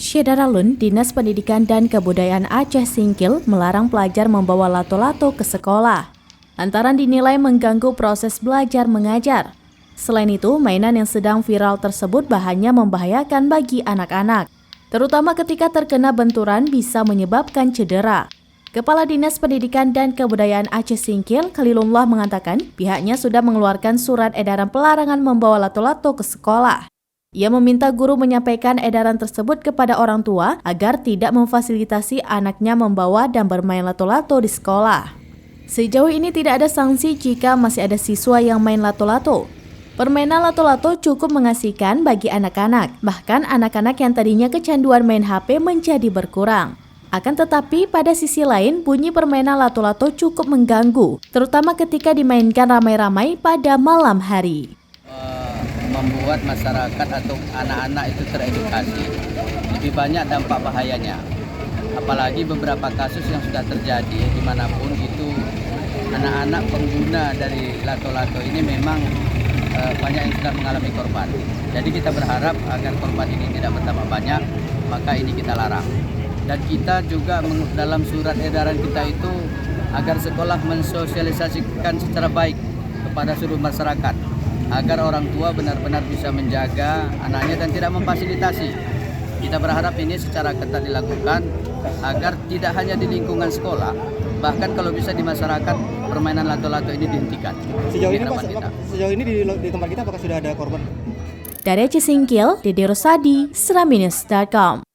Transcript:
Syedaralun, Dinas Pendidikan dan Kebudayaan Aceh Singkil melarang pelajar membawa lato-lato ke sekolah, lantaran dinilai mengganggu proses belajar mengajar. Selain itu, mainan yang sedang viral tersebut bahannya membahayakan bagi anak-anak, terutama ketika terkena benturan bisa menyebabkan cedera. Kepala Dinas Pendidikan dan Kebudayaan Aceh Singkil, Khalilullah mengatakan pihaknya sudah mengeluarkan surat edaran pelarangan membawa lato-lato ke sekolah. Ia meminta guru menyampaikan edaran tersebut kepada orang tua agar tidak memfasilitasi anaknya membawa dan bermain lato-lato di sekolah. Sejauh ini tidak ada sanksi jika masih ada siswa yang main lato-lato. Permainan lato-lato cukup mengasihkan bagi anak-anak, bahkan anak-anak yang tadinya kecanduan main HP menjadi berkurang. Akan tetapi pada sisi lain, bunyi permainan lato-lato cukup mengganggu, terutama ketika dimainkan ramai-ramai pada malam hari. Membuat masyarakat atau anak-anak itu teredukasi, lebih banyak dampak bahayanya. Apalagi beberapa kasus yang sudah terjadi dimanapun itu, anak-anak pengguna dari lato-lato ini memang banyak yang sudah mengalami korban. Jadi kita berharap agar korban ini tidak bertambah banyak, maka ini kita larang. Dan kita juga dalam surat edaran kita itu agar sekolah mensosialisasikan secara baik kepada seluruh masyarakat, agar orang tua benar-benar bisa menjaga anaknya dan tidak memfasilitasi. Kita berharap ini secara ketat dilakukan agar tidak hanya di lingkungan sekolah, bahkan kalau bisa di masyarakat permainan lato-lato ini dihentikan. Sejauh ini di tempat kita apakah sudah ada korban? Dari Aceh Singkil, Dede Rosadi, Seraminus.com.